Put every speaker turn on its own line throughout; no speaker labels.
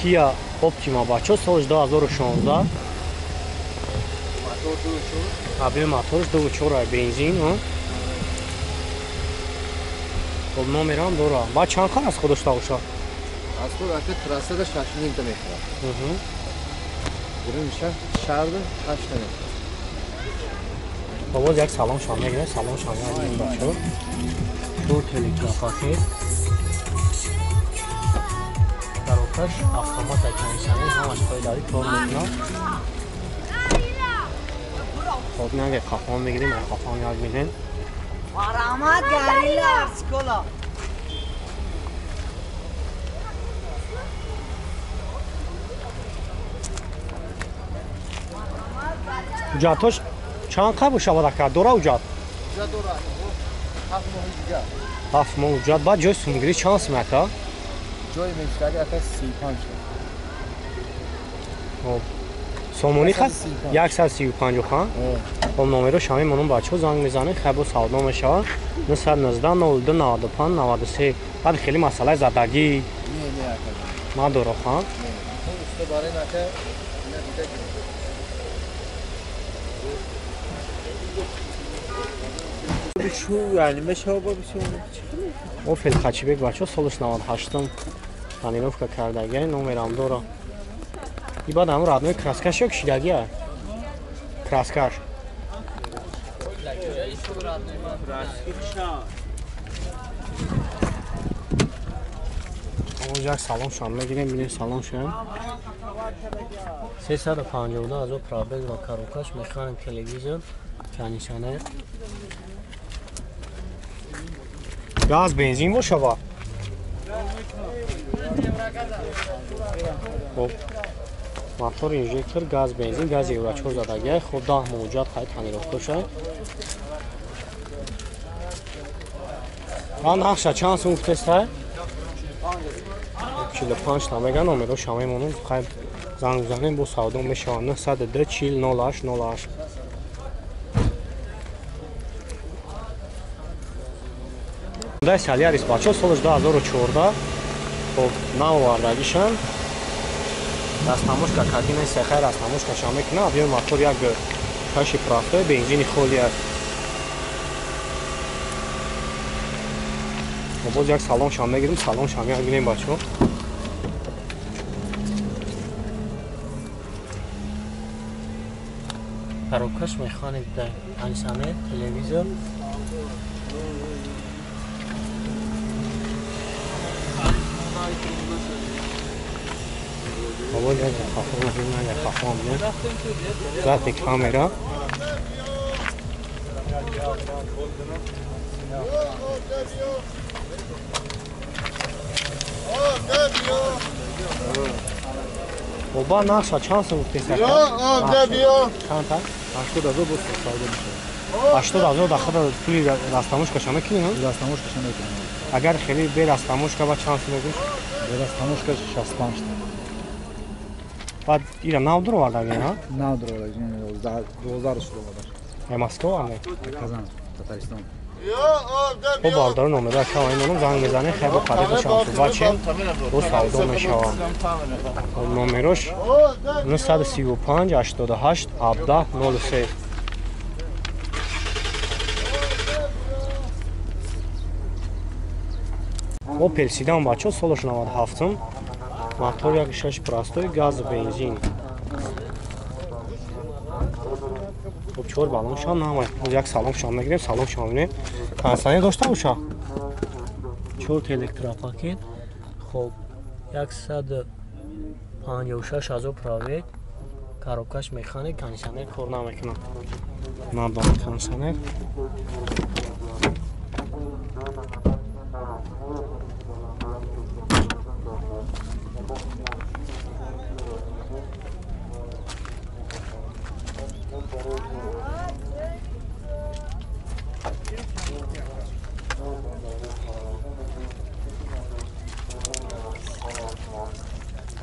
Kia Optima бачо соли 2016. Абе моторш 2.4 бензин, خب номерам дора. Ба чанд хан аст худош тавуша?
از خود وقتی تراسه دا 6.5 تا میخواد. بریم شهر دا 8 تا میخواد.
باز یک سلام شام میگیره، سلام شام میگیریم بچه‌ها. دور تلگرافاتی. در اوپش автомат کنشانی همش پایداری کار میکنه. خب میگه خفان میگیریم، خفان یاد میدین.
آرامات گاریلا اسکولا.
Ucatoş çan kabı şabadaka dora ucat.
Ucat dora. 7 ماه دیگه.
7 ماه ucat ba joy sumgiri chans meta.
Joy mekari ata 35 تا.
خب سومونی خاص 135 خان. خب نمره شامی منون بچه‌ها زنگ میزنه خب سودا میشه 919 02 95 93 بعد خیلی مسئله زدگی
نه
نداره خان.
است برای نکه شو yani meşhaba bir şey oldu.
O felxaçibek بچه‌ها سالش 98 تانیروفکا کردگی نمرم داره. ای بعد هم رادنوی کراسکاش یا کشیدگیه کراسکاش اونجا سالن شام میگیریم ببینیم سالن شام 352 از او پرابگ و کاروکاش میخوانیم تلویزیون کنیشانه گاز بنزین باشه با خب موتور اینژکتور گاز بنزین گاز یورو 4 زدگی خب 10 موجات خواهید تانیروفته شد آن نقشه چند سوم تست های 45 تا میگن نمره شامه مونون خواهید زنگ بزنیم با سودا میشه 910 40 08 08 Hyundai Solaris بچه‌ها سالش 2014 خب نوآوردگیشن دستنموشکا کابینه سخیر دستنموشکا شامه کنه ابی موتور یک کاشی پرافته بنزین خالی است باز یک سالن شام میگیریم سالن شامی ها ببینیم بچه‌ها کاروکاش میخوانید در انسانه تلویزیون بابا یک خفان می‌بینم یک خفان می‌بینم ذات کامرا بابا نقشه چند سوم تست کرد؟ چند تا؟ 80,000 بود ساده میشه 80,000 داخل پولی راستاموش کشامه کی نه؟
راستاموش کشامه کنه
اگر خیلی به راستاموش که با چند سوم بود؟
به راستاموش که 65 تا
بعد ایران ناو درو vardı ha?
Nav durur yani Rozlar usulü var.
Moskova mı?
Kazan, Tataristan.
O bardarın nomera şahane onun zang mezane xeybo xarid şansı baçın o savdo meşavan. O nomeroş 935 88 abda 03 Opel Sedan бачо солош 97 мотор 1.6 простой газ бензин خب 4 بالون شام نماید یک سالن شام میگیریم سالن شام میگیریم کنسانی داشته باشه 4 الکتروپاکت خب 156 از او پراویک کاروکاش مکانیک کنسانی کار نمیکنه نبودم کنسانی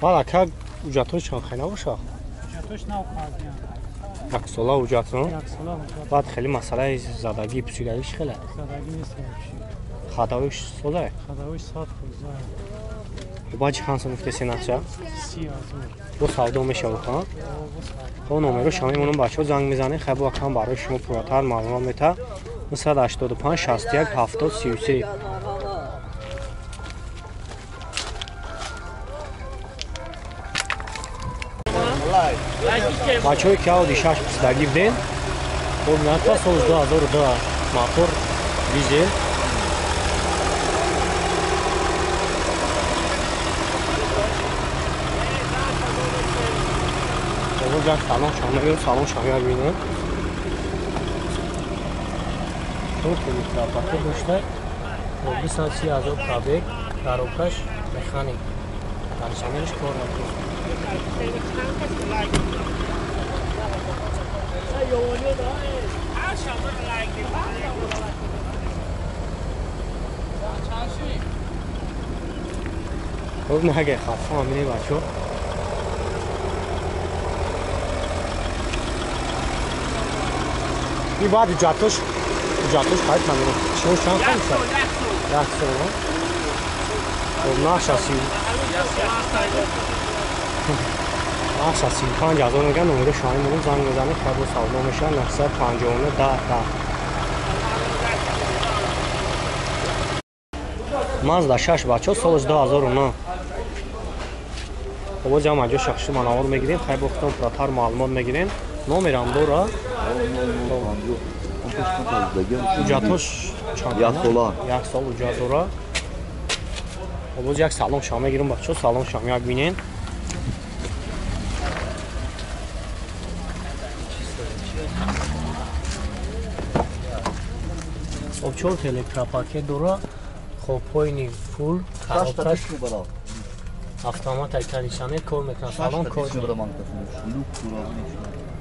حالا که اوجاتوش چند خیلی نباشه؟
اوجاتوش نو
یک ساله اوجات نه؟
یک ساله اوجات
بعد خیلی مسئله زدگی پسیدگیش خیلی
زدگی نیست
خداویش ساله؟
خداویش ساعت خوزه
бачи ҳанса муфтиси нақша
30,000.
бо савдо мешавад ҳа бо номеро шама мемонам бачаҳо занг мезанед хай бо акам барои шумо пурратар маълумот мета 985 61 70 33 бачаҳои ки ауди 6 пистагӣ буден обината соли 2002 мотор дизел як салон шама салон шама бинем пакет дошта 230,000 пробег коробкаш механик кондиционериш кор мекунад خب نگه خفه همینه بچه این بعد جاتوش خواهد همینه چون چند خواهد شد؟ 10 سال خب نقشاسی نقشاسی 5,000 میگن نمره شاهی مونم زنگ بزنه خب و سودا میشن 959 10 مازدا 6 بچه سالش 2009 خب جمع اینجا شخصی منوال میگیریم خیلی بختم پراتر معلومات میگیریم نومرم دورا اجاتش چند یک سال اجازه دورا خب یک سالن شام میگیریم بچه سالن شام یک بینین خب 4 الکترا پاکت دورا خب پایینی فول کاروکاش автомат кондиционер кор мекунад салон кор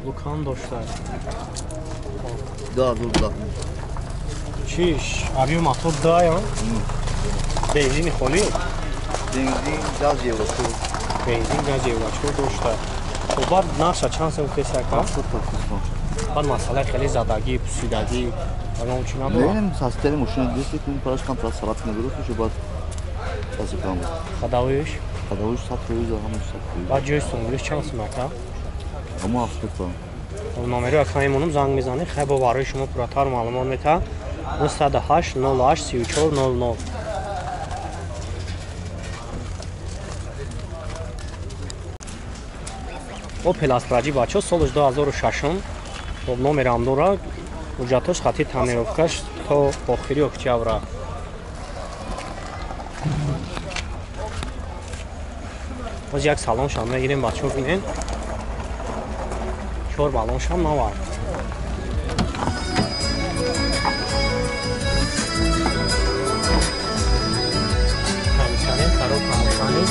лукам дошта чиш авио мотор даён бензини холӣ бензин газ еврочо дошта хоб бад наша чанд сом кесака бад масъалаи хеле задагӣ пусидагӣ агам чӣ надорам
состояние машины действует он парашкам просто салат наберут уже бад
хадавиш
хадавиш 100 за ҳамаш 100
бад ҷои сумриш чанд сум ака
ама афтофа
номери акаимонум занг мезанед хай бо барои шумо пурратар маълумот мета 908 08 34 00 Opel Astra бачо солиш 2006 хоб номерам дора ҳуҷҷатош хати таъмировкаш то охири октябра боз як салон шам мегирем бачаҳо бинен 4 балон шам навар кондиционер коробка механик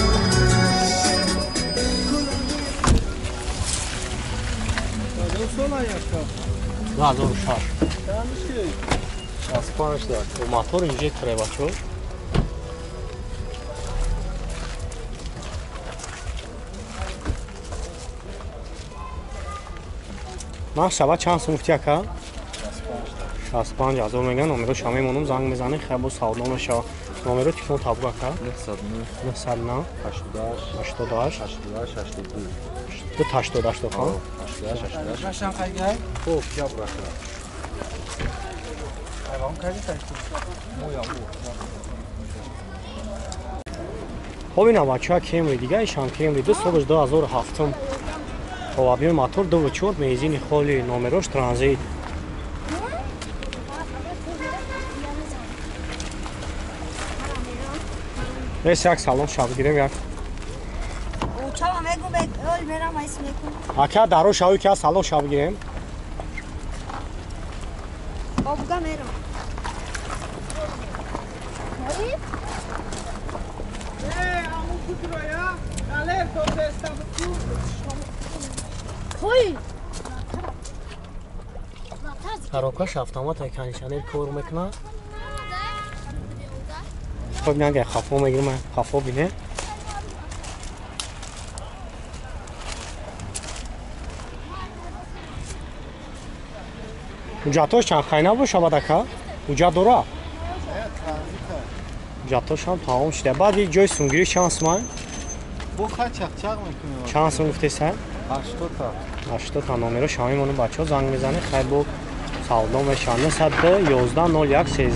2006 65 дор мотор инжектор бачо нақшава чанд сум гуфтӣ ака 65,000 меган номеро шама мемонам занг мезанед хай бо савдо мешава номеро телефон табук ака 909 88 88
خوب جاب رفته
خب اینا بچه ها کیمری دیگه ایشان کیمری 2 سالش 2007 خب ابیو موتور 2.4 بنزین خالی نامروش ترانزیت بس یک سالن شب گیریم یک اکا درو شاوی که سالن شب گیریم
بابا میرم
коробкаш автомат кондиционер кор мекунад خب نگه خفا میگیرم خفا بینه اونجا توش چند خیلی نباشه باید اکا اونجا دورا جاتوش هم تمام شده. بعد یک جای سونگیری شانس من
Bu kaç yakacak mı kimi?
شانس گفته سن
80 ta.
80 تا نمره شامی مونو بچه‌ها زنگ میزنه خیلی با سلام و شانه 111 01 13